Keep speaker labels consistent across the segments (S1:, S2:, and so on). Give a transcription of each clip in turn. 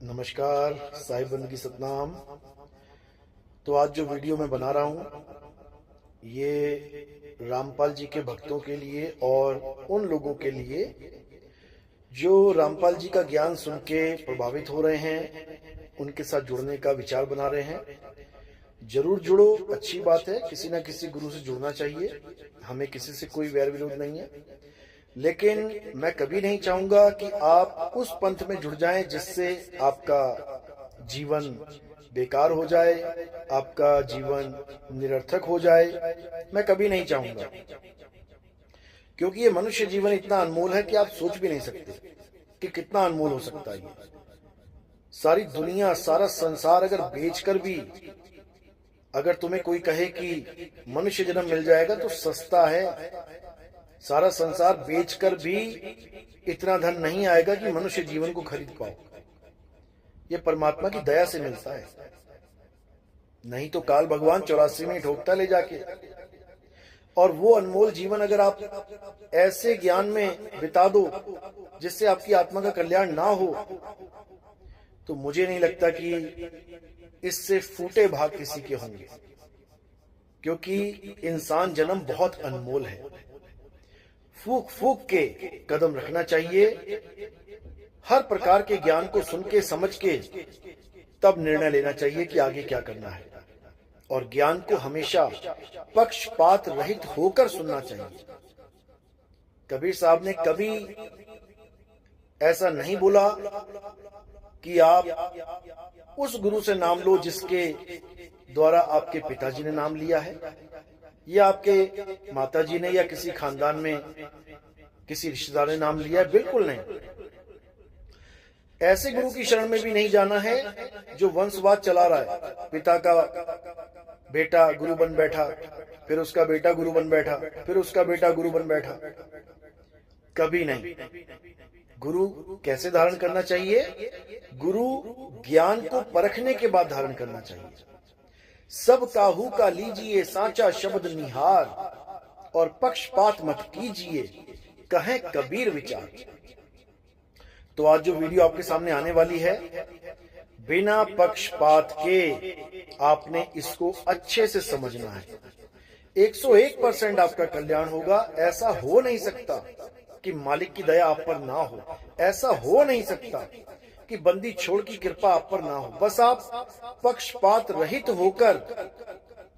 S1: नमस्कार, साहिब बंदगी सतनाम। तो आज जो वीडियो मैं बना रहा हूँ ये रामपाल जी के भक्तों के लिए और उन लोगों के लिए जो रामपाल जी का ज्ञान सुन के प्रभावित हो रहे हैं, उनके साथ जुड़ने का विचार बना रहे हैं। जरूर जुड़ो, अच्छी बात है। किसी ना किसी गुरु से जुड़ना चाहिए, हमें किसी से कोई वैर विरोध नहीं है। लेकिन मैं कभी नहीं चाहूंगा कि आप उस पंथ में जुड़ जाएं जिससे आपका जीवन बेकार हो जाए, आपका जीवन निरर्थक हो जाए। मैं कभी नहीं चाहूंगा, क्योंकि ये मनुष्य जीवन इतना अनमोल है कि आप सोच भी नहीं सकते कि कितना अनमोल हो सकता है। ये सारी दुनिया, सारा संसार अगर बेचकर भी अगर तुम्हें कोई कहे कि मनुष्य जन्म मिल जाएगा तो सस्ता है। सारा संसार बेचकर भी इतना धन नहीं आएगा कि मनुष्य जीवन को खरीद पाओ। ये परमात्मा की दया से मिलता है, नहीं तो काल भगवान 84 में ठोकता ले जाके। और वो अनमोल जीवन अगर आप ऐसे ज्ञान में बिता दो जिससे आपकी आत्मा का कल्याण ना हो, तो मुझे नहीं लगता कि इससे फूटे भाग किसी के होंगे, क्योंकि इंसान जन्म बहुत अनमोल है। फूक फूक के कदम रखना चाहिए, हर प्रकार के ज्ञान को सुन के समझ के तब निर्णय लेना चाहिए कि आगे क्या करना है। और ज्ञान को हमेशा पक्षपात रहित होकर सुनना चाहिए। कबीर साहब ने कभी ऐसा नहीं बोला कि आप उस गुरु से नाम लो जिसके द्वारा आपके पिताजी ने नाम लिया है, या आपके माताजी ने, या किसी खानदान में किसी रिश्तेदार ने नाम लिया है। बिल्कुल नहीं। ऐसे गुरु की शरण में भी नहीं जाना है जो वंशवाद चला रहा है। पिता का बेटा गुरु बन बैठा, फिर उसका बेटा गुरु बन बैठा, फिर उसका बेटा गुरु बन बैठा। कभी नहीं। गुरु कैसे धारण करना चाहिए? गुरु ज्ञान को परखने के बाद धारण करना चाहिए। सब काहू का लीजिए साचा शब्द निहार, और पक्षपात मत कीजिए कहें कबीर विचार। तो आज जो वीडियो आपके सामने आने वाली है, बिना पक्षपात के आपने इसको अच्छे से समझना है। 101% आपका कल्याण होगा। ऐसा हो नहीं सकता कि मालिक की दया आप पर ना हो। ऐसा हो नहीं सकता कि बंदी छोड़ की कृपा आप पर ना हो। बस आप पक्षपात रहित होकर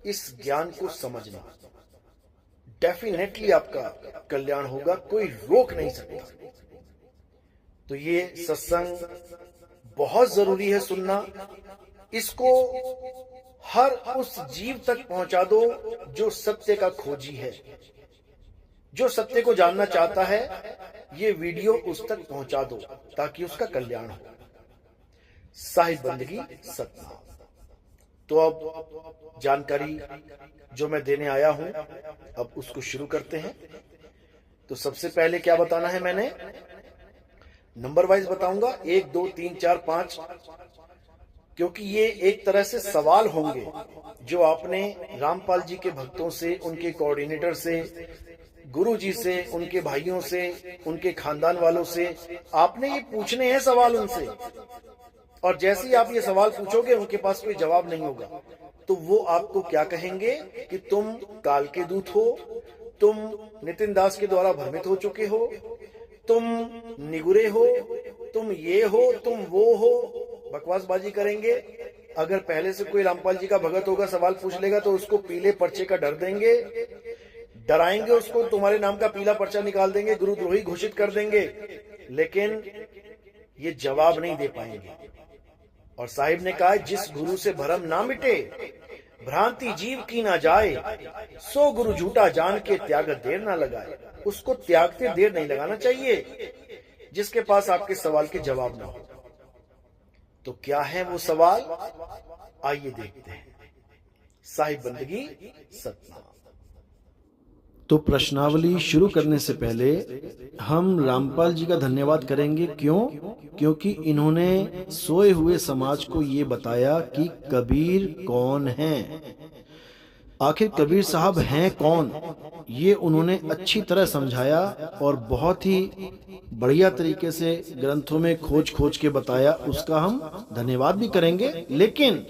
S1: इस ज्ञान को समझना, डेफिनेटली आपका कल्याण होगा, कोई रोक नहीं सकता। तो ये सत्संग बहुत जरूरी है सुनना। इसको हर उस जीव तक पहुंचा दो जो सत्य का खोजी है, जो सत्य को जानना चाहता है। ये वीडियो उस तक पहुंचा दो ताकि उसका कल्याण हो। साहिब बंदगी सतनाम। तो अब जानकारी जो मैं देने आया हूं, अब उसको शुरू करते हैं। तो सबसे पहले क्या बताना है, मैंने नंबर वाइज बताऊंगा, 1 2 3 4 5, क्योंकि ये एक तरह से सवाल होंगे जो आपने रामपाल जी के भक्तों से, उनके कोऑर्डिनेटर से, गुरु जी से, उनके भाइयों से, उनके खानदान वालों से आपने ये पूछने हैं सवाल उनसे। और जैसे ही आप ये सवाल पूछोगे, उनके पास कोई जवाब नहीं होगा, तो वो आपको क्या कहेंगे कि तुम काल के दूत हो, तुम नितिन दास के द्वारा भ्रमित हो चुके हो, तुम निगुरे हो, तुम ये हो, तुम वो हो। बकवासबाजी करेंगे। अगर पहले से कोई रामपाल जी का भगत होगा, सवाल पूछ लेगा, तो उसको पीले पर्चे का डर देंगे, डराएंगे उसको, तुम्हारे नाम का पीला पर्चा निकाल देंगे, गुरुद्रोही घोषित कर देंगे, लेकिन ये जवाब नहीं दे पाएंगे। और साहिब ने कहा, जिस गुरु से भरम ना मिटे, भ्रांति जीव की ना जाए, सो गुरु झूठा जान के त्याग देर ना लगाए। उसको त्यागते देर नहीं लगाना चाहिए जिसके पास आपके सवाल के जवाब ना हो। तो क्या है वो सवाल, आइए देखते हैं। साहिब बंदगी सतनाम। तो प्रश्नावली शुरू करने से पहले हम रामपाल जी का धन्यवाद करेंगे। क्यों? क्योंकि इन्होंने सोए हुए समाज को ये बताया कि कबीर कौन है। आखिर कबीर साहब हैं कौन? ये उन्होंने अच्छी तरह समझाया और बहुत ही बढ़िया तरीके से ग्रंथों में खोज खोज के बताया, उसका हम धन्यवाद भी करेंगे। लेकिन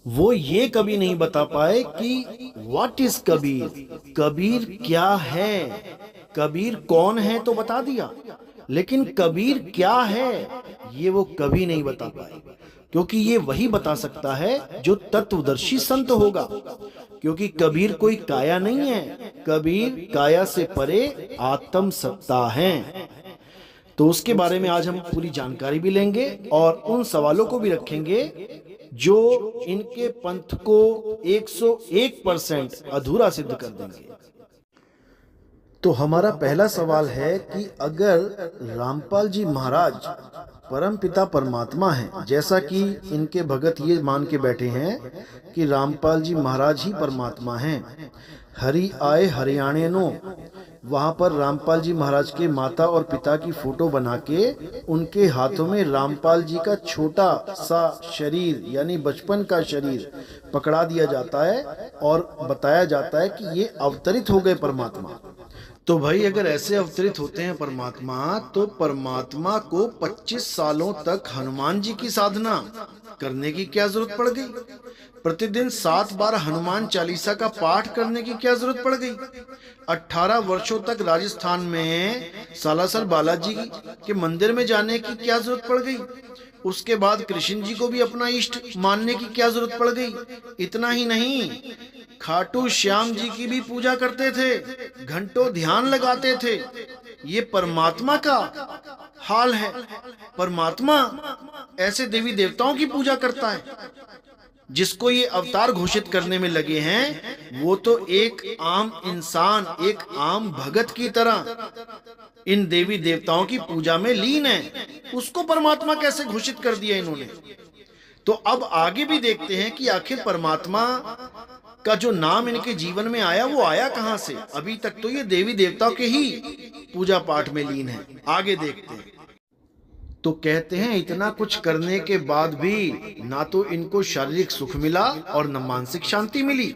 S1: वो ये कभी नहीं बता पाए कि व्हाट इज कबीर, कबीर क्या है, कबीर कौन है तो बता दिया, लेकिन कबीर क्या है ये वो कभी नहीं बता पाए, क्योंकि ये वही बता सकता है जो तत्वदर्शी संत होगा। क्योंकि कबीर कोई काया नहीं है, कबीर काया से परे आत्म सत्ता है। तो उसके बारे में आज हम पूरी जानकारी भी लेंगे और उन सवालों को भी रखेंगे जो इनके पंथ को 101% अधूरा सिद्ध कर देंगे। तो हमारा पहला सवाल है कि अगर रामपाल जी महाराज परम पिता परमात्मा हैं, जैसा कि इनके भगत ये मान के बैठे हैं कि रामपाल जी महाराज ही परमात्मा हैं, हरि आए हरियाणे नो, वहां पर रामपाल जी महाराज के माता और पिता की फोटो बना के उनके हाथों में रामपाल जी का छोटा सा शरीर यानी बचपन का शरीर पकड़ा दिया जाता है और बताया जाता है कि ये अवतरित हो गए परमात्मा। तो भाई अगर ऐसे अवतरित होते हैं परमात्मा, तो परमात्मा को 25 सालों तक हनुमान जी की साधना करने की क्या जरूरत पड़ गई? प्रतिदिन 7 बार हनुमान चालीसा का पाठ करने की क्या जरूरत पड़ गई? 18 वर्षों तक राजस्थान में सालासर बालाजी के मंदिर में जाने की क्या जरूरत पड़ गई? उसके बाद कृष्ण जी को भी अपना इष्ट मानने की क्या जरूरत पड़ गई? इतना ही नहीं, खाटू श्याम जी की भी पूजा करते थे, घंटों ध्यान लगाते थे। ये परमात्मा का हाल है। परमात्मा ऐसे देवी देवताओं की पूजा करता है। जिसको ये अवतार घोषित करने में लगे हैं वो तो एक आम इंसान, एक आम भगत की तरह इन देवी देवताओं की पूजा में लीन है। उसको परमात्मा कैसे घोषित कर दिया इन्होंने? तो अब आगे भी देखते हैं कि आखिर परमात्मा का जो नाम इनके जीवन में आया वो आया कहां से। अभी तक तो ये देवी देवताओं के ही पूजा पाठ में लीन है। आगे देखते हैं। तो कहते हैं इतना कुछ करने के बाद भी ना तो इनको शारीरिक सुख मिला और न मानसिक शांति मिली।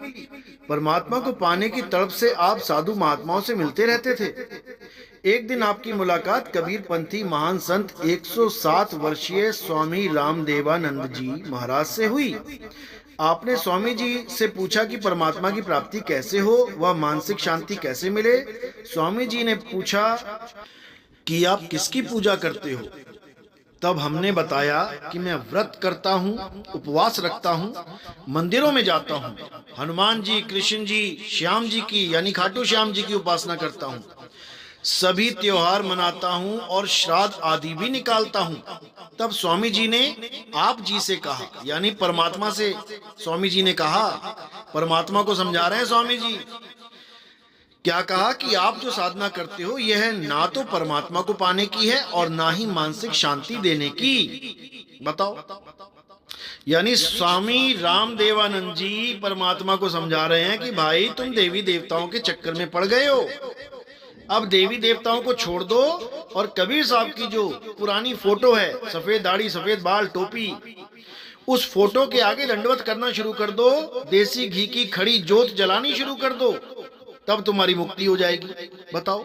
S1: परमात्मा को पाने की तड़प से आप साधु महात्माओं से मिलते रहते थे। एक दिन आपकी मुलाकात कबीर पंथी महान संत 107 वर्षीय स्वामी रामदेवानंद जी महाराज से हुई। आपने स्वामी जी से पूछा कि परमात्मा की प्राप्ति कैसे हो, वह मानसिक शांति कैसे मिले। स्वामी जी ने पूछा कि आप किसकी पूजा करते हो? तब हमने बताया कि मैं व्रत करता हूँ, उपवास रखता हूँ, मंदिरों में जाता हूँ, हनुमान जी, कृष्ण जी, श्याम जी की यानी खाटू श्याम जी की उपासना करता हूँ, सभी त्योहार मनाता हूँ और श्राद्ध आदि भी निकालता हूँ। तब स्वामी जी ने आप जी से कहा, यानी परमात्मा से स्वामी जी ने कहा, परमात्मा को समझा रहे हैं स्वामी जी। क्या कहा कि आप जो साधना करते हो यह ना तो परमात्मा को पाने की है और ना ही मानसिक शांति देने की। बताओ, यानी स्वामी रामदेवानंद जी परमात्मा को समझा रहे हैं कि भाई तुम देवी देवताओं के चक्कर में पड़ गए हो। अब देवी देवताओं को छोड़ दो और कबीर साहब की जो पुरानी फोटो है, सफेद दाढ़ी, सफेद बाल, टोपी, उस फोटो के आगे दंडवत करना शुरू कर दो, देसी घी की खड़ी जोत जलानी शुरू कर दो, तब तुम्हारी मुक्ति हो जाएगी। बताओ,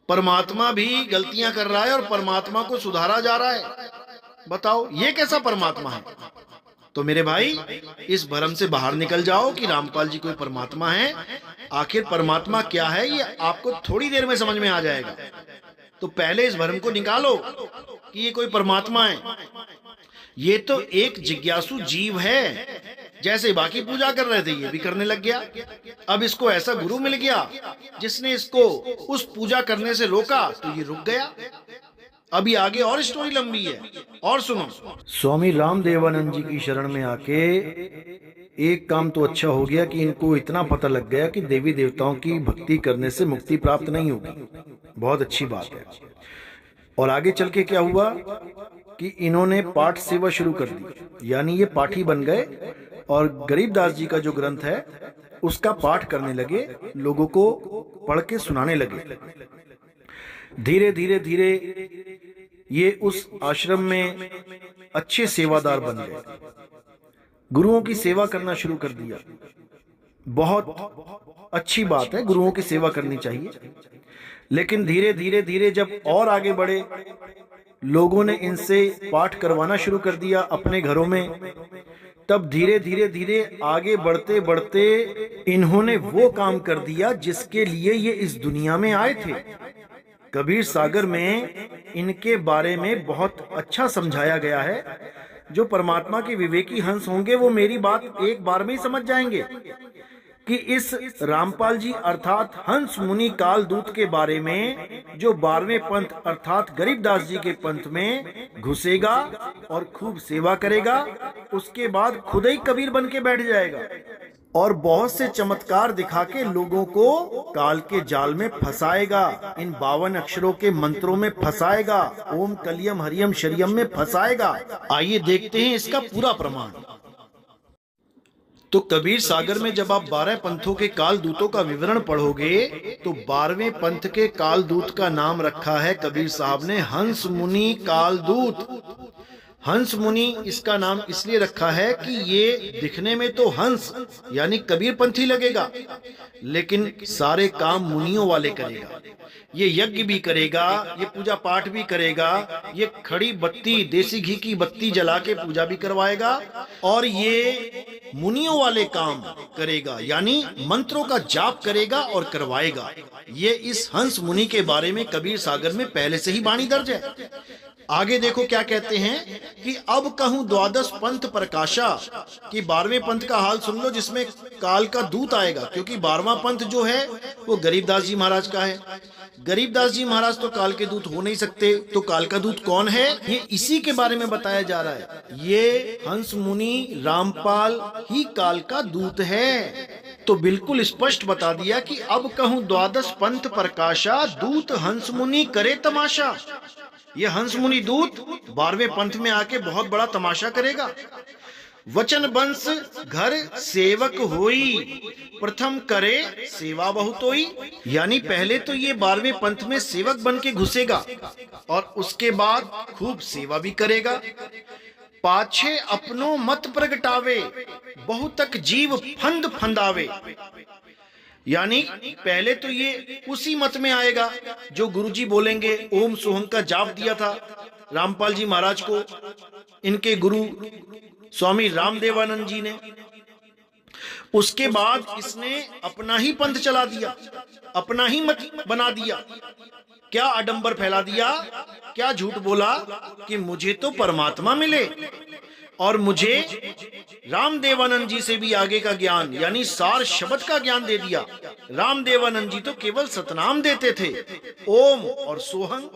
S1: परमात्मा भी गलतियां कर रहा है और परमात्मा को सुधारा जा रहा है। बताओ ये कैसा परमात्मा है? तो मेरे भाई इस भ्रम से बाहर निकल जाओ कि रामपाल जी कोई परमात्मा है। आखिर परमात्मा क्या है ये आपको थोड़ी देर में समझ में आ जाएगा। तो पहले इस भ्रम को निकालो कि ये कोई परमात्मा है। ये तो एक जिज्ञासु जीव है, जैसे बाकी पूजा कर रहे थे ये भी करने लग गया। अब इसको ऐसा गुरु मिल गया जिसने इसको उस पूजा करने से रोका तो ये रुक गया। अभी आगे और स्टोरी लंबी है और सुनो। स्वामी रामदेवानंद जी की शरण में आके एक काम तो अच्छा हो गया कि इनको इतना पता लग गया कि देवी देवताओं की भक्ति करने से मुक्ति प्राप्त नहीं होगी। बहुत अच्छी बात है। और आगे चल के क्या हुआ कि इन्होंने पाठ सेवा शुरू कर दी, यानी ये पाठी बन गए और गरीबदास जी का जो ग्रंथ है उसका पाठ करने लगे, लोगों को पढ़ के सुनाने लगे। धीरे धीरे धीरे ये उस आश्रम में अच्छे सेवादार बन गए, गुरुओं की सेवा करना शुरू कर दिया। बहुत अच्छी बात है, गुरुओं की सेवा करनी चाहिए। लेकिन धीरे धीरे धीरे जब और आगे बढ़े, लोगों ने इनसे पाठ करवाना शुरू कर दिया अपने घरों में, तब धीरे धीरे धीरे आगे बढ़ते बढ़ते इन्होंने वो काम कर दिया जिसके लिए ये इस दुनिया में आए थे। कबीर सागर में इनके बारे में बहुत अच्छा समझाया गया है। जो परमात्मा के विवेकी हंस होंगे वो मेरी बात एक बार में ही समझ जाएंगे कि इस रामपाल जी अर्थात हंस मुनि काल दूत के बारे में जो 12वें पंथ अर्थात गरीबदास जी के पंथ में घुसेगा और खूब सेवा करेगा, उसके बाद खुद ही कबीर बन के बैठ जाएगा और बहुत से चमत्कार दिखा के लोगों को काल के जाल में फंसाएगा, इन 52 अक्षरों के मंत्रों में फंसाएगा, ओम कलियम हरियम शरियम में फंसाएगा। आइए देखते हैं इसका पूरा प्रमाण। तो कबीर सागर में जब आप 12 पंथों के काल दूतों का विवरण पढ़ोगे तो 12वें पंथ के काल दूत का नाम रखा है कबीर साहब ने हंस मुनि काल दूत। हंस मुनि इसका नाम इसलिए रखा है कि ये दिखने में तो हंस यानी कबीर पंथी लगेगा, लेकिन सारे काम मुनियों वाले करेगा। ये यज्ञ भी करेगा, ये पूजा पाठ भी करेगा, ये खड़ी बत्ती देसी घी की बत्ती जला के पूजा भी करवाएगा और ये मुनियों वाले काम करेगा यानी मंत्रों का जाप करेगा और करवाएगा। ये इस हंस मुनि के बारे में कबीर सागर में पहले से ही वाणी दर्ज है। आगे देखो क्या कहते हैं कि अब कहूं द्वादश पंथ प्रकाशा, कि 12वें पंथ का हाल सुन लो जिसमें काल का दूत आएगा, क्योंकि 12वां पंथ जो है वो गरीबदास जी महाराज का है। गरीबदास जी महाराज तो काल के दूत हो नहीं सकते, तो काल का दूत कौन है ये इसी के बारे में बताया जा रहा है। ये हंस मुनि रामपाल ही काल का दूत है। तो बिल्कुल स्पष्ट बता दिया कि अब कहूं द्वादश पंथ प्रकाशा, दूत हंस मुनि करे तमाशा। ये हंस मुनि दूत 12वें पंथ में आके बहुत बड़ा तमाशा करेगा। वचन वंश घर सेवक होई, प्रथम करे सेवा बहुतोई, यानी पहले तो ये 12वें पंथ में सेवक बन के घुसेगा और उसके बाद खूब सेवा भी करेगा। पाछे अपनो मत प्रगटावे, बहुतक जीव फंद फंदावे, यानी पहले तो ये उसी मत में आएगा जो गुरुजी बोलेंगे। ओम सोहम का जाप दिया था रामपाल जी महाराज को इनके गुरु स्वामी रामदेवानंद जी ने। उसके बाद इसने अपना ही पंथ चला दिया, अपना ही मत बना दिया। क्या आडंबर फैला दिया, क्या झूठ बोला कि मुझे तो परमात्मा मिले और मुझे रामदेवानंद जी से भी आगे का ज्ञान यानी सार शब्द का ज्ञान दे दिया। रामदेवानंद जी तो केवल सतनाम देते थे, ओम और सोहंग।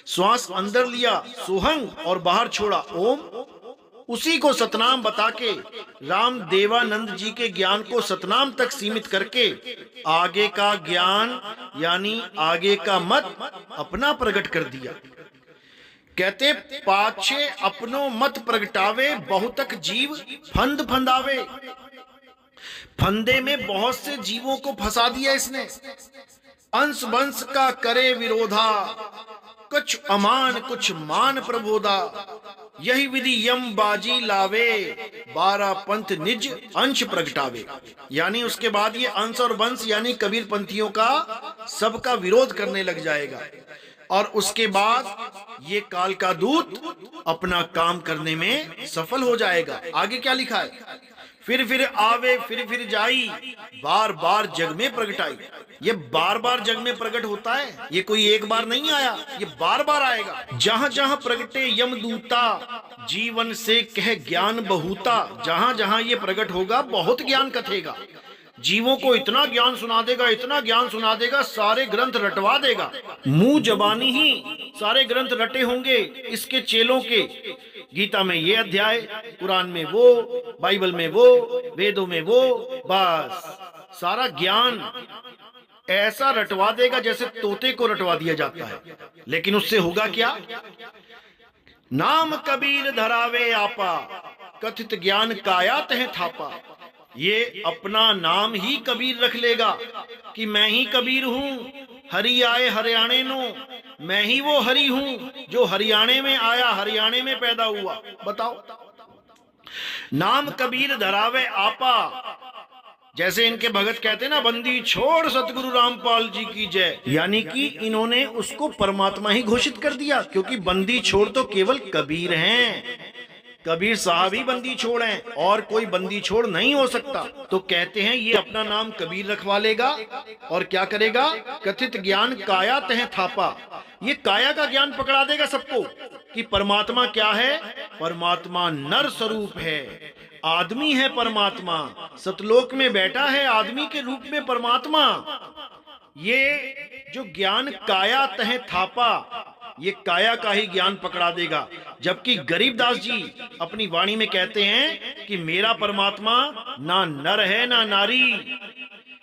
S1: श्वास अंदर लिया सोहंग और बाहर छोड़ा ओम, उसी को सतनाम बता के रामदेवानंद जी के ज्ञान को सतनाम तक सीमित करके आगे का ज्ञान यानी आगे का मत अपना प्रकट कर दिया। कहते पाछे अपनो मत प्रगटावे, बहुतक जीव फंद फंदावे। फंदे में बहुत से जीवों को फंसा दिया इसने। अंश वंश का करे विरोधा, कुछ अमान कुछ मान प्रबोधा। यही विधि यम बाजी लावे, 12 पंथ निज अंश प्रगटावे। यानी उसके बाद ये अंश और वंश यानी कबीर पंथियों का सबका विरोध करने लग जाएगा और उसके बाद ये काल का दूत अपना काम करने में सफल हो जाएगा। आगे क्या लिखा है, फिर आवे फिर जाई, बार बार जग में प्रगटाई। ये बार बार जग में प्रकट होता है, ये कोई एक बार नहीं आया, ये बार बार आएगा। जहां जहां प्रगटे यमदूता, जीवन से कह ज्ञान बहुता। जहां जहां ये प्रकट होगा बहुत ज्ञान कथेगा, जीवों को इतना ज्ञान सुना देगा, इतना ज्ञान सुना देगा, सारे ग्रंथ रटवा देगा। मुंह जबानी ही सारे ग्रंथ रटे होंगे इसके चेलों के। गीता में ये अध्याय, कुरान में वो, बाइबल में वो, वेदों में वो, बस सारा ज्ञान ऐसा रटवा देगा जैसे तोते को रटवा दिया जाता है। लेकिन उससे होगा क्या, नाम कबीर धरावे आपा, कथित ज्ञान काया तह थापा। ये अपना नाम ही कबीर रख लेगा कि मैं ही कबीर हूं, हरि आए हरियाणे नो, मैं ही वो हरि हूं जो हरियाणे में आया, हरियाणे में पैदा हुआ। बताओ, नाम कबीर धरावे आपा, जैसे इनके भगत कहते हैं ना, बंदी छोड़ सतगुरु रामपाल जी की जय, यानी कि इन्होंने उसको परमात्मा ही घोषित कर दिया, क्योंकि बंदी छोड़ तो केवल कबीर हैं, कबीर साहब ही बंदी छोड़ हैं, और कोई बंदी छोड़ नहीं हो सकता। तो कहते हैं ये अपना नाम कबीर रखवा लेगा और क्या करेगा, कथित ज्ञान काया तह थापा, ये काया का ज्ञान पकड़ा देगा सबको कि परमात्मा क्या है, परमात्मा नर स्वरूप है, आदमी है परमात्मा, सतलोक में बैठा है आदमी के रूप में परमात्मा। ये जो ज्ञान काया तह थापा, ये काया का ही ज्ञान पकड़ा देगा। जबकि गरीबदास जी अपनी वाणी में कहते हैं कि मेरा परमात्मा ना नर है ना नारी।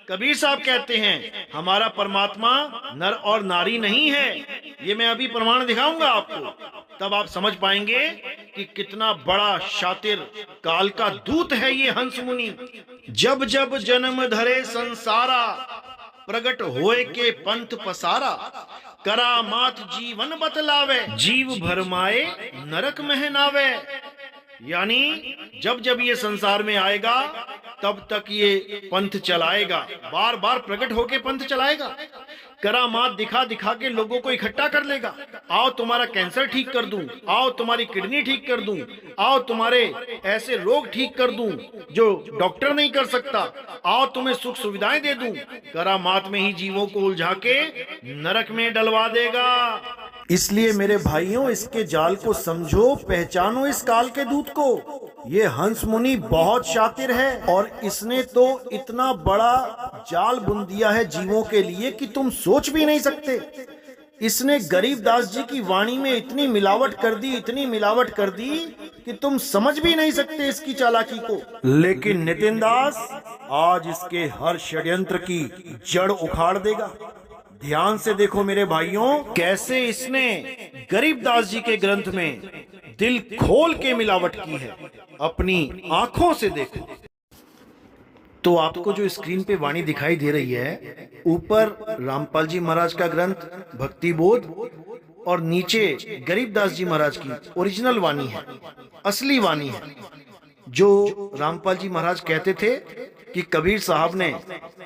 S1: कबीर साहब कहते हैं हमारा परमात्मा नर और नारी नहीं है। ये मैं अभी प्रमाण दिखाऊंगा आपको, तब आप समझ पाएंगे कि कितना बड़ा शातिर काल का दूत है ये हंस मुनि। जब जब जन्म धरे संसारा, प्रगट होए के पंथ पसारा, करामात जीवन बतलावे, जीव भरमाए नरक महनावे। यानी जब जब ये संसार में आएगा तब तक ये पंथ चलाएगा, बार बार प्रकट होके पंथ चलाएगा, करामात दिखा दिखा के लोगों को इकट्ठा कर लेगा। आओ तुम्हारा कैंसर ठीक कर दूं, आओ तुम्हारी किडनी ठीक कर दूं, आओ तुम्हारे ऐसे रोग ठीक कर दूं जो डॉक्टर नहीं कर सकता, आओ तुम्हें सुख सुविधाएं दे दूं। करामात में ही जीवों को उलझा के नरक में डलवा देगा। इसलिए मेरे भाइयों, इसके जाल को समझो, पहचानो इस काल के दूत को। ये हंस मुनि बहुत शातिर है और इसने तो इतना बड़ा जाल बुन दिया है जीवों के लिए कि तुम सोच भी नहीं सकते। इसने गरीबदास जी की वाणी में इतनी मिलावट कर दी, इतनी मिलावट कर दी कि तुम समझ भी नहीं सकते इसकी चालाकी को। लेकिन नितिन दास आज इसके हर षड्यंत्र की जड़ उखाड़ देगा। ध्यान से देखो मेरे भाइयों, कैसे इसने गरीबदास जी के ग्रंथ में दिल खोल के मिलावट की है, अपनी आंखों से देखो। तो आपको जो स्क्रीन पे वाणी दिखाई दे रही है, ऊपर रामपाल जी महाराज का ग्रंथ भक्ति बोध और नीचे गरीबदास जी महाराज की ओरिजिनल वाणी है, असली वाणी है। जो रामपाल जी महाराज कहते थे कि कबीर साहब ने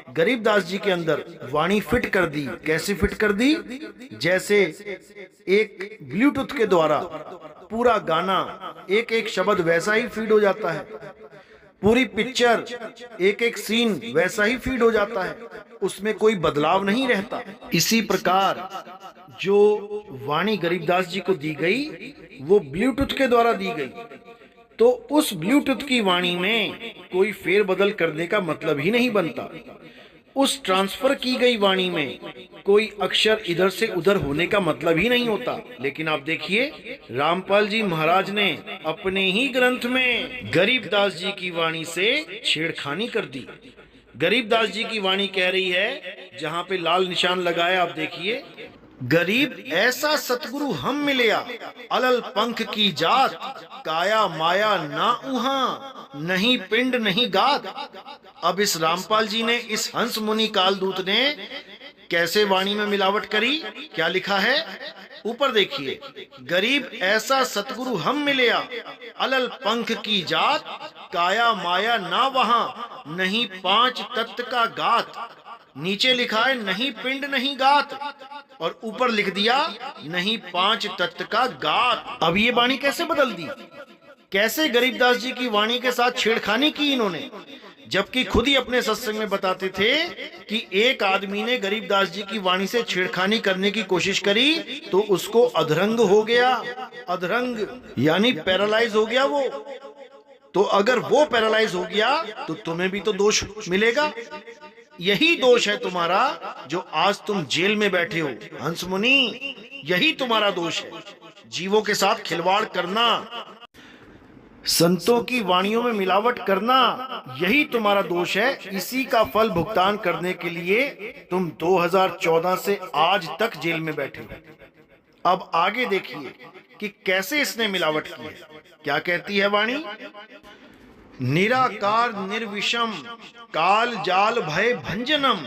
S1: गरीबदास जी के अंदर वाणी फिट कर दी। कैसे फिट कर दी? जैसे एक ब्लूटूथ के द्वारा पूरा गाना, एक एक शब्द वैसा ही फीड हो जाता है, पूरी पिक्चर, एक एक सीन वैसा ही फीड हो जाता है, उसमें कोई बदलाव नहीं रहता। इसी प्रकार जो वाणी गरीबदास जी को दी गई वो ब्लूटूथ के द्वारा दी गई, तो उस ब्लूटूथ की वाणी में कोई फेरबदल करने का मतलब ही नहीं बनता। उस ट्रांसफर की गई वाणी में कोई अक्षर इधर से उधर होने का मतलब ही नहीं होता। लेकिन आप देखिए, रामपाल जी महाराज ने अपने ही ग्रंथ में गरीबदास जी की वाणी से छेड़खानी कर दी। गरीबदास जी की वाणी कह रही है, जहां पे लाल निशान लगाया आप देखिए, गरीब ऐसा सतगुरु हम मिलया, अलल पंख की जात, काया माया ना उहा, नहीं पिंड नहीं गात। अब इस रामपाल जी ने, इस हंस मुनि कालदूत ने कैसे वाणी में मिलावट करी? क्या लिखा है ऊपर देखिए, गरीब ऐसा सतगुरु हम मिलया, अलल पंख की जात, काया माया ना वहां, नहीं पांच तत्व का गात। नीचे लिखा है नहीं पिंड नहीं गात, और ऊपर लिख दिया नहीं पांच तत्व का गात। अब ये वाणी कैसे बदल दी? कैसे गरीबदास जी की वाणी के साथ छेड़खानी की इन्होंने? जबकि खुद ही अपने सत्संग में बताते थे कि एक आदमी ने गरीबदास जी की वाणी से छेड़खानी करने की कोशिश करी तो उसको अधरंग हो गया। अधरंग यानी पैरालाइज हो गया वो। तो अगर वो पैरालाइज हो गया तो तुम्हें भी तो दोष मिलेगा। यही दोष है तुम्हारा जो आज तुम जेल में बैठे हो हंस मुनि, यही तुम्हारा दोष है। जीवों के साथ खिलवाड़ करना, संतों की वाणियों में मिलावट करना, यही तुम्हारा दोष है। इसी का फल भुगतान करने के लिए तुम 2014 से आज तक जेल में बैठे हो। अब आगे देखिए कि कैसे इसने मिलावट की है। क्या कहती है वाणी? निराकार निर्विषम काल जाल भय भंजनम।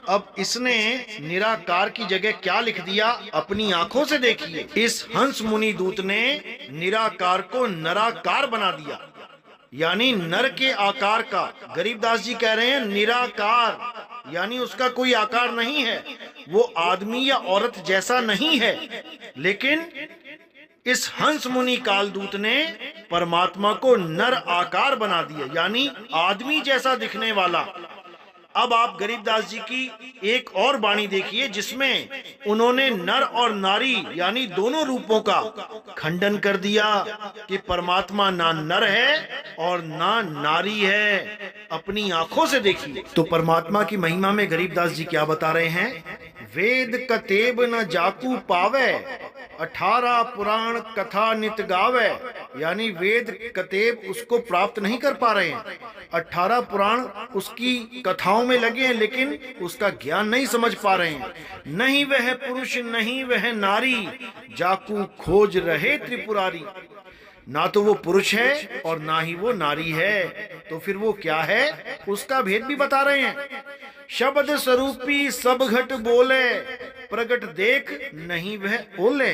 S1: अब इसने निराकार की जगह क्या लिख दिया? अपनी आंखों से देखिए, इस हंस मुनि दूत ने निराकार को नराकार बना दिया। यानी नर के आकार का। गरीबदास जी कह रहे हैं निराकार, यानी उसका कोई आकार नहीं है, वो आदमी या औरत जैसा नहीं है। लेकिन इस हंस मुनि कालदूत ने परमात्मा को नर आकार बना दिया, यानी आदमी जैसा दिखने वाला। अब आप गरीबदास जी की एक और वाणी देखिए जिसमें उन्होंने नर और नारी यानी दोनों रूपों का खंडन कर दिया कि परमात्मा ना नर है और ना नारी है। अपनी आंखों से देखिए। तो परमात्मा की महिमा में गरीबदास जी क्या बता रहे हैं? वेद कतेब न जाकू पावे, 18 पुराण कथा नित गावे। यानी वेद कतेब उसको प्राप्त नहीं कर पा रहे हैं, 18 पुराण उसकी कथाओं में लगे हैं, लेकिन उसका ज्ञान नहीं समझ पा रहे हैं। नहीं वह पुरुष नहीं वह नारी, जाकू खोज रहे त्रिपुरारी। ना तो वो पुरुष है और ना ही वो नारी है, तो फिर वो क्या है उसका भेद भी बता रहे हैं। शब्द स्वरूपी सब घट बोले, प्रगट देख नहीं वह ओले।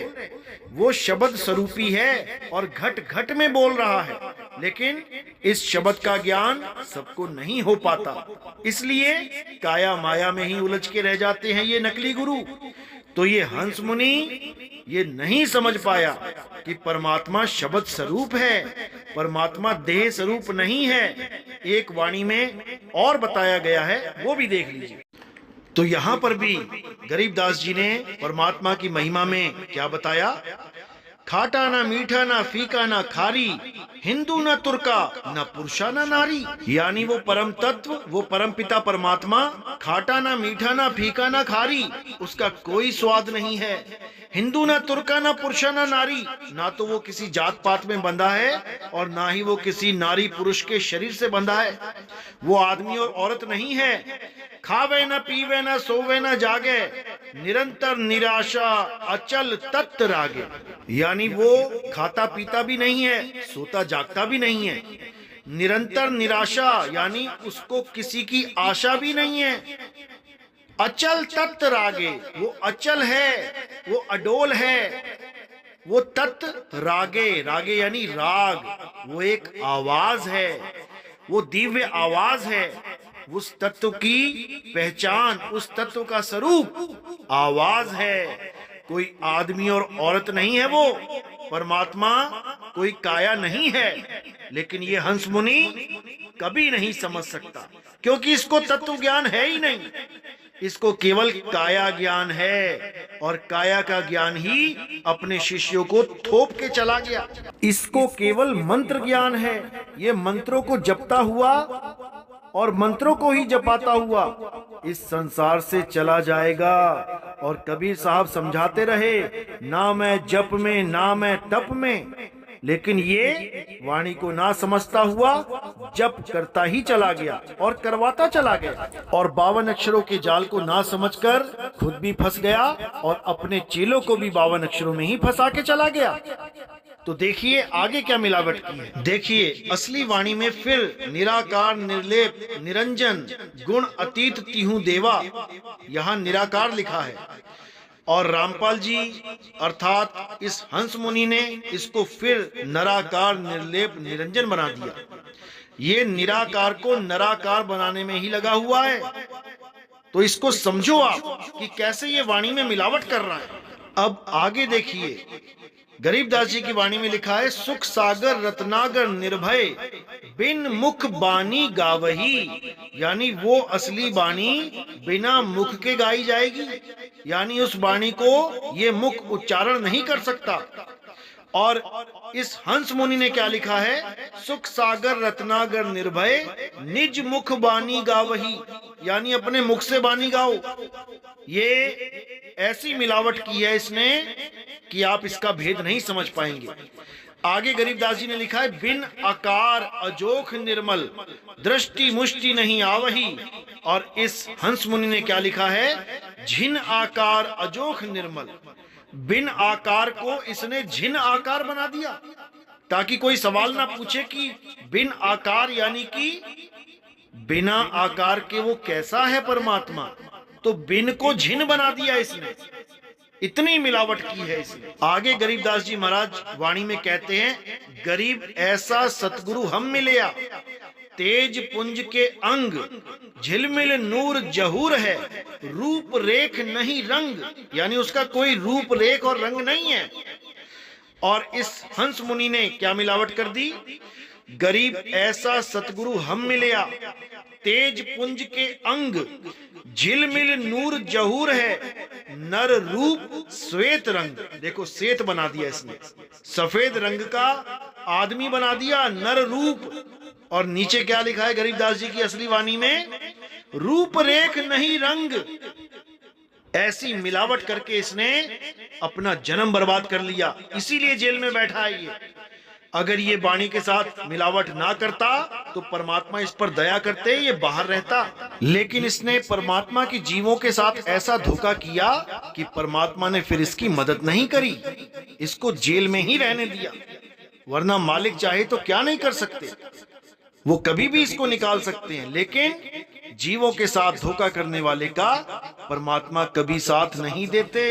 S1: वो शब्द स्वरूपी है और घट घट में बोल रहा है, लेकिन इस शब्द का ज्ञान सबको नहीं हो पाता, इसलिए काया माया में ही उलझ के रह जाते हैं ये नकली गुरु। तो ये हंस मुनि ये नहीं समझ पाया कि परमात्मा शब्द स्वरूप है, परमात्मा देह स्वरूप नहीं है। एक वाणी में और बताया गया है, वो भी देख लीजिए। तो यहां पर भी गरीबदास जी ने परमात्मा की महिमा में क्या बताया? खाटा ना मीठा ना फीका ना खारी, हिंदू ना तुर्का ना पुरुषा ना नारी। यानी वो परम तत्व, वो परम पिता परमात्मा खाटा ना मीठा ना फीका ना खारी, उसका कोई स्वाद नहीं है। हिंदू ना तुर्का ना पुरुषा ना नारी, ना तो वो किसी जात पात में बंधा है और ना ही वो किसी नारी पुरुष के शरीर से बंधा है। वो आदमी और औरत नहीं है। खावे न पीवे न सोवे न जागे, निरंतर निराशा अचल तत्त रागे। यानी वो खाता पीता भी नहीं है, सोता जागता भी नहीं है। निरंतर निराशा यानी उसको किसी की आशा भी नहीं है। अचल तत्त रागे, वो अचल है, वो अडोल है। वो तत्त रागे, रागे यानी राग, वो एक आवाज है, वो दिव्य आवाज है। उस तत्व की पहचान, उस तत्व का स्वरूप आवाज है। कोई आदमी और औरत नहीं है वो, परमात्मा कोई काया नहीं है। लेकिन ये हंस मुनि कभी नहीं समझ सकता, क्योंकि इसको तत्व ज्ञान है ही नहीं। इसको केवल काया ज्ञान है और काया का ज्ञान ही अपने शिष्यों को थोप के चला गया। इसको केवल मंत्र ज्ञान है। ये मंत्रों को जपता हुआ और मंत्रों को ही जपाता हुआ इस संसार से चला जाएगा। और कबीर साहब समझाते रहे, ना मैं जप में ना मैं तप में, लेकिन ये वाणी को ना समझता हुआ जप करता ही चला गया और करवाता चला गया, और 52 अक्षरों के जाल को ना समझकर खुद भी फंस गया और अपने चेलों को भी 52 अक्षरों में ही फंसा के चला गया। तो देखिए आगे क्या मिलावट की है। देखिए असली वाणी में फिर निराकार निर्लेप निरंजन गुण अतीत तिहु देवा, यहाँ निराकार लिखा है। और रामपाल जी अर्थात इस हंस मुनि ने इसको फिर नराकार निर्लेप निरंजन बना दिया। ये निराकार को नराकार बनाने में ही लगा हुआ है। तो इसको समझो आप कि कैसे ये वाणी में मिलावट कर रहा है। अब आगे देखिए, गरीबदास जी की वाणी में लिखा है, सुख सागर रत्नागर निर्भय, बिन मुख बानी गावही। यानी वो असली बानी बिना मुख के गाई जाएगी, यानी उस बाणी को ये मुख उच्चारण नहीं कर सकता। और इस हंस मुनि ने क्या लिखा है, सुख सागर रत्नागर निर्भय, निज मुख बानी गावही। यानी अपने मुख से बानी गाओ। ये ऐसी मिलावट की है इसने कि आप इसका भेद नहीं समझ पाएंगे। आगे गरीबदास जी ने लिखा है, बिन आकार अजोख निर्मल, दृष्टि मुष्टि नहीं आवही। और इस हंस मुनि ने क्या लिखा है, झिन आकार अजोख निर्मल। बिन आकार को इसने झिन आकार बना दिया, ताकि कोई सवाल ना पूछे कि बिन आकार यानी कि बिना आकार के वो कैसा है परमात्मा। तो बिन को झिन बना दिया इसने, इतनी मिलावट की है इसने। आगे गरीबदास जी महाराज वाणी में कहते हैं, गरीब ऐसा सतगुरु हम मिलया, तेज पुंज के अंग, झिलमिल नूर जहूर है, रूप रेख नहीं रंग, यानी उसका कोई रूप रेख और रंग नहीं है। और इस हंस मुनि ने क्या मिलावट कर दी? गरीब ऐसा सतगुरु हम मिलया, तेज पुंज के अंग, झिलमिल नूर जहूर है, नर रूप श्वेत रंग। देखो श्वेत बना दिया इसने, सफेद रंग का आदमी बना दिया, नर रूप। और नीचे क्या लिखा है गरीबदास जी की असली वाणी में? रूप रेख नहीं रंग। ऐसी मिलावट करके इसने अपना जन्म बर्बाद कर लिया, इसीलिए जेल में बैठा है ये। अगर ये वाणी के साथ मिलावट ना करता तो परमात्मा इस पर दया करते, ये बाहर रहता। लेकिन इसने परमात्मा की जीवों के साथ ऐसा धोखा किया कि परमात्मा ने फिर इसकी मदद नहीं करी, इसको जेल में ही रहने दिया। वरना मालिक चाहे तो क्या नहीं कर सकते, वो कभी भी इसको निकाल सकते हैं। लेकिन जीवों के साथ धोखा करने वाले का परमात्मा कभी साथ नहीं देते।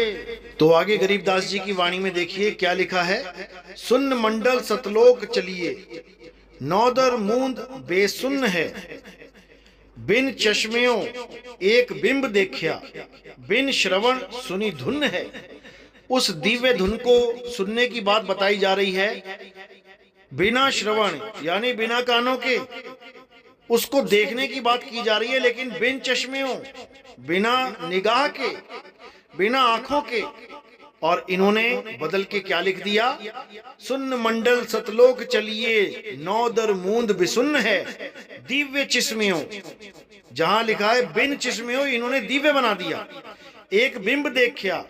S1: तो आगे गरीबदास जी की वाणी में देखिए क्या लिखा है। सुन्न मंडल सतलोक चलिए, नौदर मूंद बेसुन्न है, बिन चश्मियों एक बिंब देखा, बिन श्रवण सुनी धुन है। उस दिव्य धुन को सुनने की बात बताई जा रही है, बिना श्रवण यानी बिना कानों के उसको देखने की बात की जा रही है, लेकिन बिन चश्मियों, बिना निगाह के, बिना आंखों के। और इन्होंने बदल के क्या लिख दिया? सुन्न मंडल सतलोक चलिए, नौदर मूंद बिसुन्न है, दिव्य चिस्मियों। जहां लिखा है बिन चिस्मियों, इन्होंने दिव्य बना दिया। एक बिंब देखा,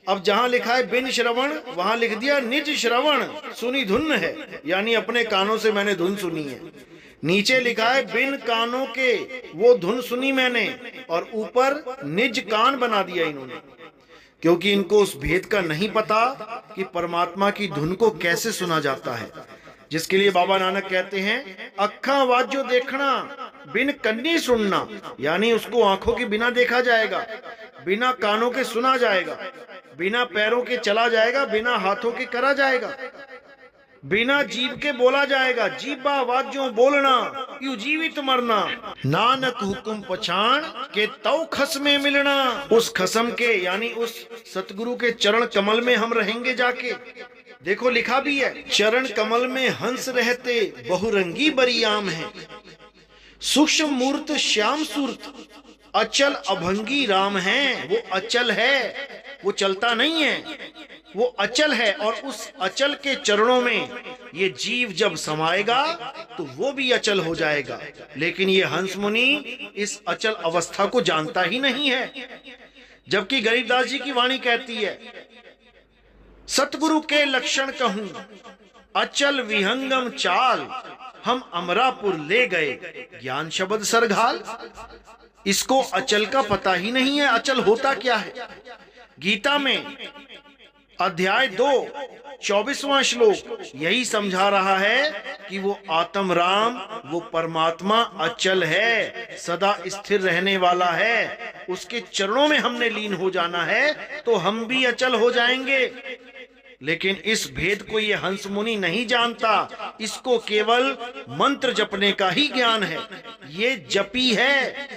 S1: अब जहां लिखा है बिन श्रवण, वहां लिख दिया निज श्रवण सुनी धुन है, यानी अपने कानों से मैंने धुन सुनी है। नीचे लिखा है बिन कानों के वो धुन सुनी मैंने, और ऊपर निज कान बना दिया इन्होंने, क्योंकि इनको उस भेद का नहीं पता कि परमात्मा की धुन को कैसे सुना जाता है। जिसके लिए बाबा नानक कहते हैं अखा आवाजो देखना, बिन कन्नी सुनना, यानी उसको आंखों के बिना देखा जाएगा, बिना कानों के सुना जाएगा, बिना पैरों के चला जाएगा, बिना हाथों के करा जाएगा, बिना जीव के बोला जाएगा। जीवा आवाजों बोलना, यू जीवित मरना, नानक हुक्म पछाण के तौ खस में मिलना। उस खसम के यानी उस सतगुरु के चरण कमल में हम रहेंगे जाके। देखो लिखा भी है, चरण कमल में हंस रहते, बहुरंगी बरियाम है, सूक्ष्म मूर्त श्याम सूरत, अचल अभंगी राम है। वो अचल है, वो चलता नहीं है, वो अचल है। और उस अचल के चरणों में ये जीव जब समाएगा तो वो भी अचल हो जाएगा। लेकिन ये हंस मुनि इस अचल अवस्था को जानता ही नहीं है। जबकि गरीबदास जी की वाणी कहती है, सतगुरु के लक्षण कहूं अचल विहंगम चाल, हम अमरापुर ले गए ज्ञान शब्द सरघाल। इसको अचल का पता ही नहीं है, अचल होता क्या है। गीता में अध्याय 2 24वां श्लोक यही समझा रहा है कि वो आत्म राम, वो परमात्मा अचल है, सदा स्थिर रहने वाला है। उसके चरणों में हमने लीन हो जाना है तो हम भी अचल हो जाएंगे। लेकिन इस भेद को ये हंस मुनि नहीं जानता, इसको केवल मंत्र जपने का ही ज्ञान है। ये जपी है,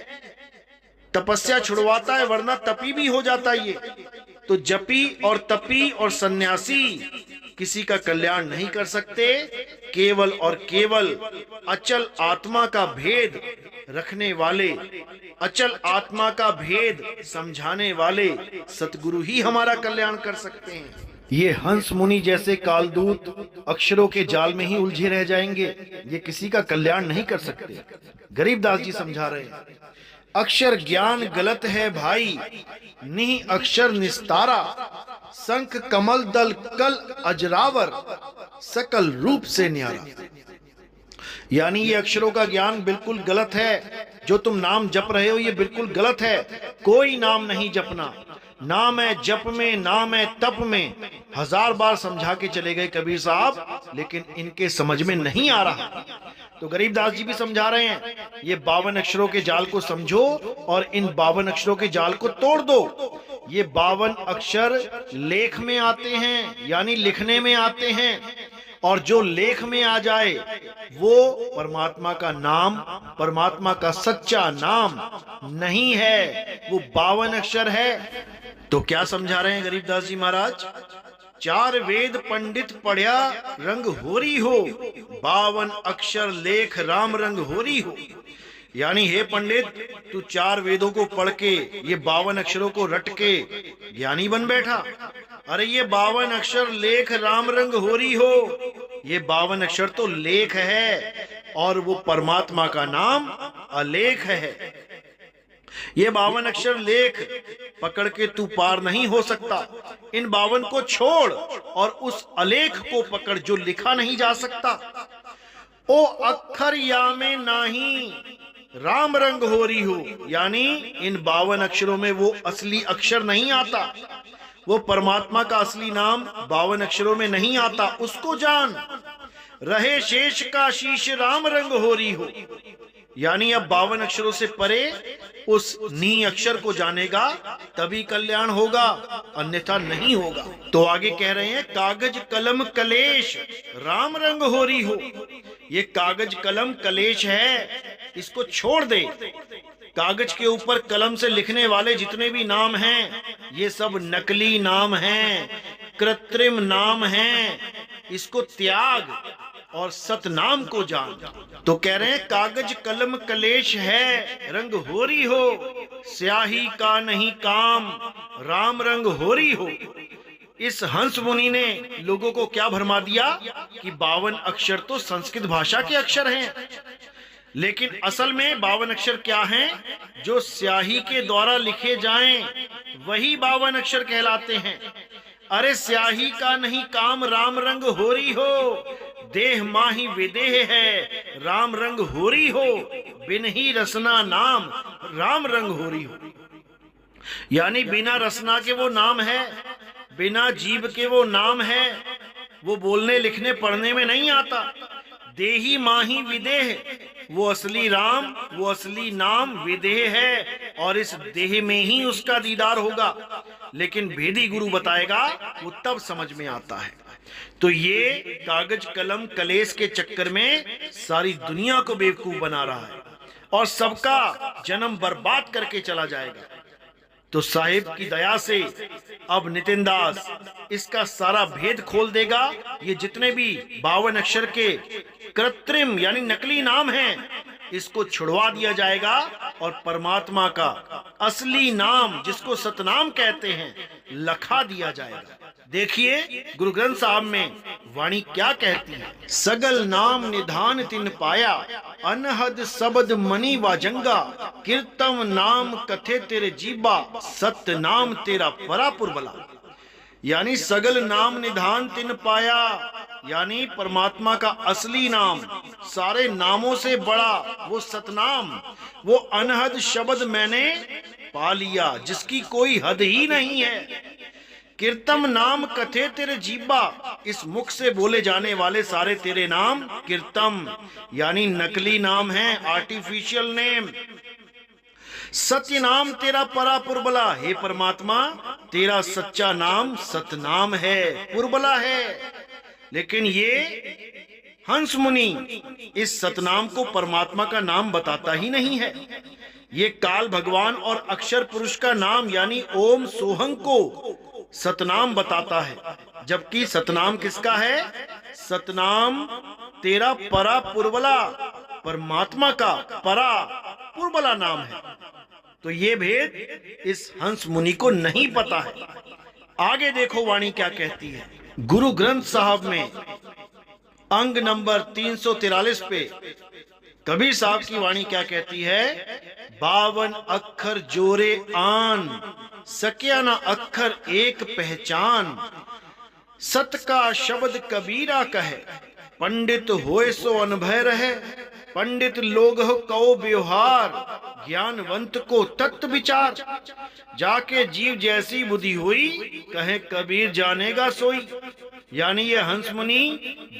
S1: तपस्या छुड़वाता है, वरना तपी भी हो जाता ये। तो जपी और तपी और सन्यासी किसी का कल्याण नहीं कर सकते। केवल और केवल अचल आत्मा का भेद रखने वाले, अचल आत्मा का भेद समझाने वाले सतगुरु ही हमारा कल्याण कर सकते हैं। ये हंस मुनि जैसे कालदूत अक्षरों के जाल में ही उलझे रह जाएंगे, ये किसी का कल्याण नहीं कर सकते। गरीबदास जी समझा रहे हैं, अक्षर ज्ञान गलत है भाई, निह अक्षर निस्तारा, शंख कमल दल कल अजरावर, सकल रूप से न्यारा। यानी ये अक्षरों का ज्ञान बिल्कुल गलत है। जो तुम नाम जप रहे हो ये बिल्कुल गलत है। कोई नाम नहीं जपना। नाम है जप में, नाम है तप में। 1000 बार समझा के चले गए कबीर साहब, लेकिन इनके समझ में नहीं आ रहा। तो गरीबदास जी भी समझा रहे हैं, ये 52 अक्षरों के जाल को समझो और इन 52 अक्षरों के जाल को तोड़ दो। ये 52 अक्षर लेख में आते हैं, यानी लिखने में आते हैं, और जो लेख में आ जाए वो परमात्मा का नाम, परमात्मा का सच्चा नाम नहीं है, वो 52 अक्षर है। तो क्या समझा रहे हैं गरीबदास जी महाराज? 4 वेद पंडित पढ़या रंग होरी हो, 52 अक्षर लेख राम रंग होरी हो। यानी हे पंडित, तू 4 वेदों को पढ़ के ये 52 अक्षरों को रट के ज्ञानी बन बैठा। अरे ये 52 अक्षर लेख राम रंग होरी हो, ये 52 अक्षर तो लेख है और वो परमात्मा का नाम अलेख है। ये 52 अक्षर लेख पकड़ के तू पार नहीं हो सकता। इन 52 को छोड़ और उस अलेख को पकड़ जो लिखा नहीं जा सकता। ओ अक्षर या में नाही राम रंग होरी हो, यानी इन 52 अक्षरों में वो असली अक्षर नहीं आता, वो परमात्मा का असली नाम 52 अक्षरों में नहीं आता। उसको जान, रहे शेष का शीश राम रंग होरी हो। यानी अब 52 अक्षरों से परे उस नी अक्षर को जानेगा तभी कल्याण होगा, अन्यथा नहीं होगा। तो आगे कह रहे हैं कागज कलम कलेश राम रंग होरी हो। ये कागज कलम कलेश है, इसको छोड़ दे। कागज के ऊपर कलम से लिखने वाले जितने भी नाम हैं ये सब नकली नाम हैं, कृत्रिम नाम हैं। इसको त्याग और सतनाम को जान। तो कह रहे हैं कागज कलम कलेश है रंग होरी हो, स्याही का नहीं काम राम रंग होरी हो। इस हंस मुनि ने लोगों को क्या भरमा दिया कि 52 अक्षर तो संस्कृत भाषा के अक्षर हैं, लेकिन असल में 52 अक्षर क्या हैं? जो स्याही के द्वारा लिखे जाएं वही 52 अक्षर कहलाते हैं। अरे स्याही का नहीं काम राम रंग होरी हो, देह माही विदेह है राम रंग होरी हो, बिन ही रसना नाम राम रंग होरी हो। यानी बिना रसना के वो नाम है, बिना जीव के वो नाम है, वो बोलने लिखने पढ़ने में नहीं आता। देही माही विदेह, वो असली राम, वो असली नाम विदेह है और इस देह में ही उसका दीदार होगा। लेकिन भेदी गुरु बताएगा वो तब समझ में आता है। तो ये कागज कलम कलेश के चक्कर में सारी दुनिया को बेवकूफ बना रहा है और सबका जन्म बर्बाद करके चला जाएगा। तो साहिब की दया से अब नितिन दास इसका सारा भेद खोल देगा। ये जितने भी 52 अक्षर के कृत्रिम यानी नकली नाम हैं इसको छुड़वा दिया जाएगा और परमात्मा का असली नाम जिसको सतनाम कहते हैं लखा दिया जाएगा। देखिए गुरु ग्रंथ साहब में वाणी क्या कहती है। सगल नाम निधान तिन पाया, अनहद शब्द मणि वाजंगा, कीर्तम नाम कथे तेरे जीबा, सत्य नाम तेरा परापुर बला। यानी सगल नाम निधान तिन पाया, यानी परमात्मा का असली नाम सारे नामों से बड़ा वो सतनाम, वो अनहद शब्द मैंने पा लिया जिसकी कोई हद ही नहीं है। कीर्तम नाम कथे तेरे जीबा, इस मुख से बोले जाने वाले सारे तेरे नाम कीर्तम यानी नकली नाम है, आर्टिफिशियल नेम। सत्य नाम तेरा परा पुरबला, हे परमात्मा तेरा सच्चा नाम सतनाम है, पुरबला है। लेकिन ये हंस मुनि इस सतनाम को परमात्मा का नाम बताता ही नहीं है। ये काल भगवान और अक्षर पुरुष का नाम यानी ओम सोहं को सतनाम बताता है, जबकि सतनाम किसका है? सतनाम तेरा परा पुरबला, परमात्मा का परा पुरबला नाम है। तो ये भेद इस हंस मुनि को नहीं पता है। आगे देखो वाणी क्या कहती है। गुरु ग्रंथ साहब में अंग नंबर 343 पे कबीर साहब की वाणी क्या कहती है। 52 अक्षर जोरे आन, सकिया ना अक्षर एक पहचान, सत का शब्द कबीरा कहे, पंडित होए सो अनभय रहे, पंडित लोग हो कहो व्यवहार, ज्ञानवंत को तत्व विचार, जाके जीव जैसी बुद्धि हुई, कहे कबीर जानेगा सोई। यानी ये हंस मुनि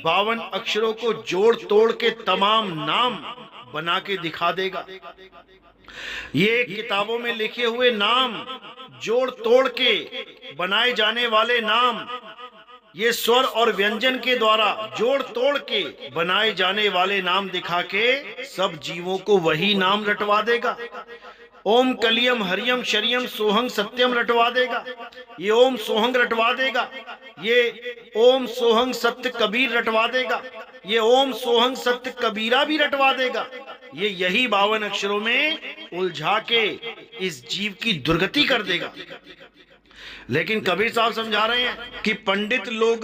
S1: 52 अक्षरों को जोड़ तोड़ के तमाम नाम बना के दिखा देगा। ये किताबों में लिखे हुए नाम जोड़ तोड़ के बनाए जाने वाले नाम ये स्वर और व्यंजन के द्वारा जोड़ तोड़ के बनाए जाने वाले नाम दिखा के सब जीवों को वही नाम रटवा देगा। ओम कलियम हरियम शरियम सोहंग सत्यम रटवा देगा, ये ओम सोहंग रटवा देगा, ये ओम सोहंग सत्य कबीर रटवा देगा, ये ओम सोहंग सत्य कबीरा भी रटवा देगा। ये यही 52 अक्षरों में उलझा के इस जीव की दुर्गति कर देगा। लेकिन कबीर साहब समझा रहे हैं कि पंडित लोग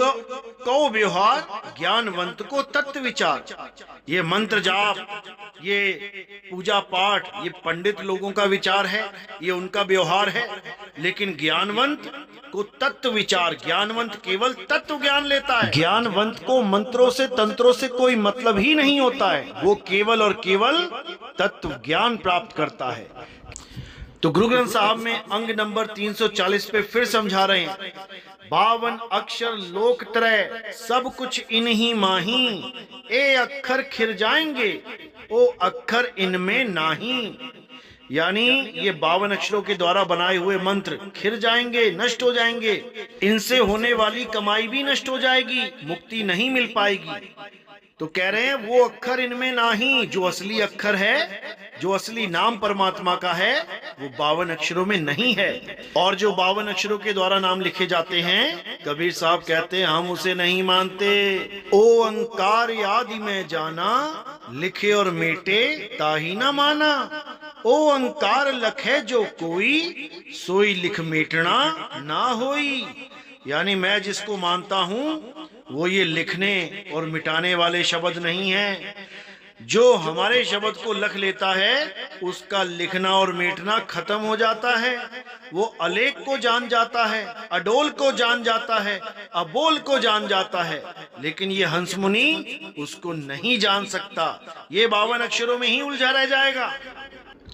S1: को व्यवहार ज्ञानवंत को तत्व विचार। ये मंत्र जाप, ये पूजा पाठ, ये पंडित लोगों का विचार है, ये उनका व्यवहार है। लेकिन ज्ञानवंत को तत्व विचार, ज्ञानवंत केवल तत्व ज्ञान लेता है। ज्ञानवंत को मंत्रों से तंत्रों से कोई मतलब ही नहीं होता है, वो केवल और केवल तत्व ज्ञान प्राप्त करता है। तो गुरु ग्रंथ साहब में अंग नंबर 340 पे फिर समझा रहे हैं, 52 अक्षर लोक त्रय सब कुछ इन्हीं माही, ए अक्षर खिर जाएंगे ओ अक्षर इनमें नाही। यानी ये 52 अक्षरों के द्वारा बनाए हुए मंत्र खिर जाएंगे, नष्ट हो जाएंगे, इनसे होने वाली कमाई भी नष्ट हो जाएगी, मुक्ति नहीं मिल पाएगी। तो कह रहे हैं वो अक्षर इनमें नाही, जो असली अक्षर है, जो असली नाम परमात्मा का है, वो 52 अक्षरों में नहीं है। और जो 52 अक्षरों के द्वारा नाम लिखे जाते हैं, कबीर साहब कहते हैं हम उसे नहीं मानते। ओ अंकार आदि में जाना, लिखे और मेटे ताही ना माना। ओ अंकार लखे जो कोई, सोई लिख मेटना ना होई। यानी मैं जिसको मानता हूँ वो ये लिखने और मिटाने वाले शब्द नहीं है। जो हमारे शब्द को लख लेता है उसका लिखना और मिटना खत्म हो जाता है। वो अलेख को जान जाता है, अडोल को जान जाता है, अबोल को जान जाता है, लेकिन ये हंस मुनि उसको नहीं जान सकता। ये 52 अक्षरों में ही उलझा रह जाएगा।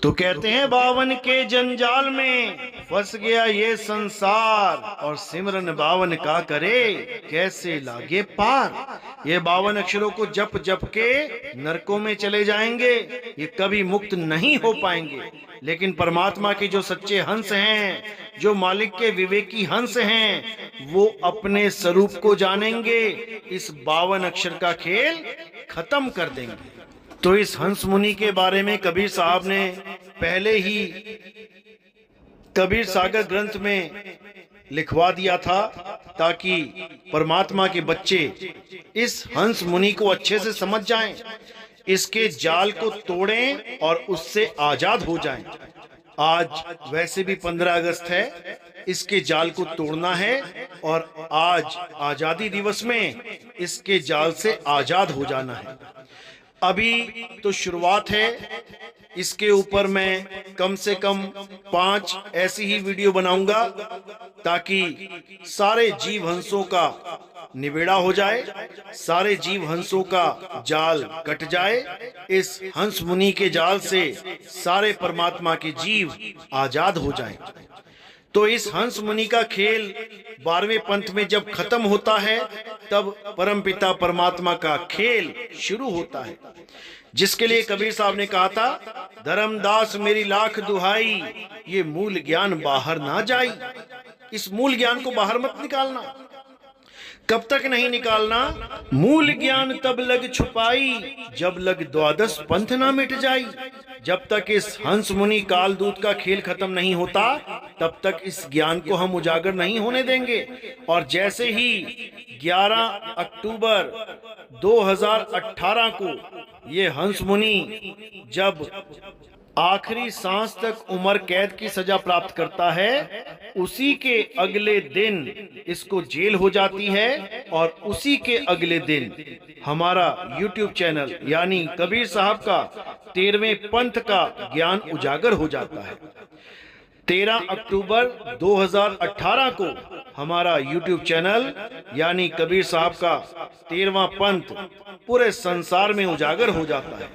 S1: तो कहते हैं 52 के जंजाल में फंस गया ये संसार, और सिमरन 52 का करे कैसे लागे पार। ये 52 अक्षरों को जप जप के नरकों में चले जाएंगे, ये कभी मुक्त नहीं हो पाएंगे। लेकिन परमात्मा के जो सच्चे हंस हैं, जो मालिक के विवेकी हंस हैं, वो अपने स्वरूप को जानेंगे, इस 52 अक्षर का खेल खत्म कर देंगे। तो इस हंस मुनि के बारे में कबीर साहब ने पहले ही कबीर सागर ग्रंथ में लिखवा दिया था, ताकि परमात्मा के बच्चे इस हंस मुनि को अच्छे से समझ जाएं, इसके जाल को तोड़ें और उससे आजाद हो जाएं। आज वैसे भी 15 अगस्त है, इसके जाल को तोड़ना है और आज आजादी दिवस में इसके जाल से आजाद हो जाना है। अभी तो शुरुआत है, इसके ऊपर मैं कम से कम 5 ऐसी ही वीडियो बनाऊंगा ताकि सारे जीव हंसों का निबेड़ा हो जाए, सारे जीव हंसों का जाल कट जाए। इस हंस मुनि के जाल से सारे परमात्मा के जीव आजाद हो जाएं। तो इस हंस मुनि का खेल 12वें पंथ में जब खत्म होता है, तब परमपिता परमात्मा का खेल शुरू होता है, जिसके लिए कबीर साहब ने कहा था, धर्मदास मेरी लाख दुहाई, ये मूल ज्ञान बाहर ना जाई। इस मूल ज्ञान को बाहर मत निकालना। कब तक नहीं निकालना? मूल ज्ञान तब लग छुपाई, जब लग 12 पंथ ना मिट जाई। जब तक इस हंस मुनि काल दूत का खेल खत्म नहीं होता, तब तक इस ज्ञान को हम उजागर नहीं होने देंगे। और जैसे ही 11 अक्टूबर 2018 को ये हंस मुनि जब आखिरी सांस तक उम्र कैद की सजा प्राप्त करता है, उसी के अगले दिन इसको जेल हो जाती है, और उसी के अगले दिन हमारा YouTube चैनल यानी कबीर साहब का 13वें पंथ का ज्ञान उजागर हो जाता है। 13 अक्टूबर 2018 को हमारा YouTube चैनल यानी कबीर साहब का 13वां पंथ पूरे संसार में उजागर हो जाता है।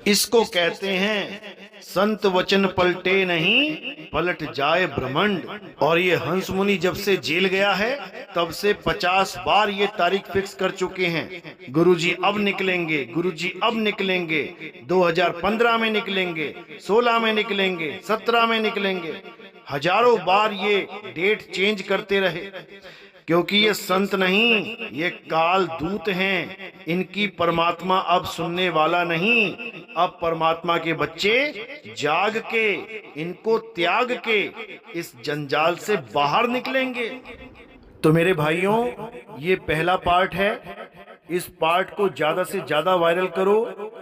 S1: इसको कहते हैं संत वचन पलटे नहीं, पलट जाए ब्रह्मांड। और ये हंस मुनि जब से जेल गया है, तब से 50 बार ये तारीख फिक्स कर चुके हैं, गुरुजी अब निकलेंगे, गुरुजी अब निकलेंगे, 2015 में निकलेंगे, 16 में निकलेंगे, 17 में निकलेंगे। हजारों बार ये डेट चेंज करते रहे, क्योंकि ये संत नहीं, ये काल दूत हैं। इनकी परमात्मा अब सुनने वाला नहीं। अब परमात्मा के बच्चे जाग के, इनको त्याग के इस जंजाल से बाहर निकलेंगे। तो मेरे भाइयों, ये पहला पार्ट है। इस पार्ट को ज्यादा से ज्यादा वायरल करो।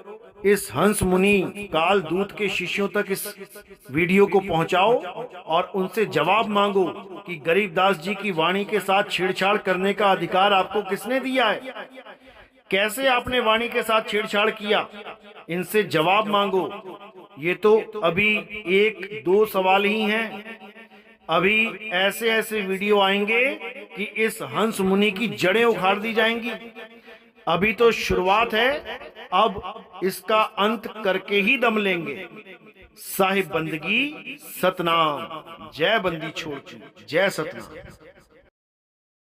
S1: इस हंस मुनि काल दूत के शिष्यों तक इस वीडियो को पहुंचाओ और उनसे जवाब मांगो कि गरीबदास जी की वाणी के साथ छेड़छाड़ करने का अधिकार आपको किसने दिया है? कैसे आपने वाणी के साथ छेड़छाड़ किया? इनसे जवाब मांगो। ये तो अभी 1-2 सवाल ही हैं। अभी ऐसे ऐसे वीडियो आएंगे कि इस हंस मुनि की जड़ें उखाड़ दी जाएंगी। अभी तो शुरुआत है, अब इसका अंत करके ही दम लेंगे। साहिब बंदगी सतनाम। जय बंदी छोड़ चूक, जय सतनाम।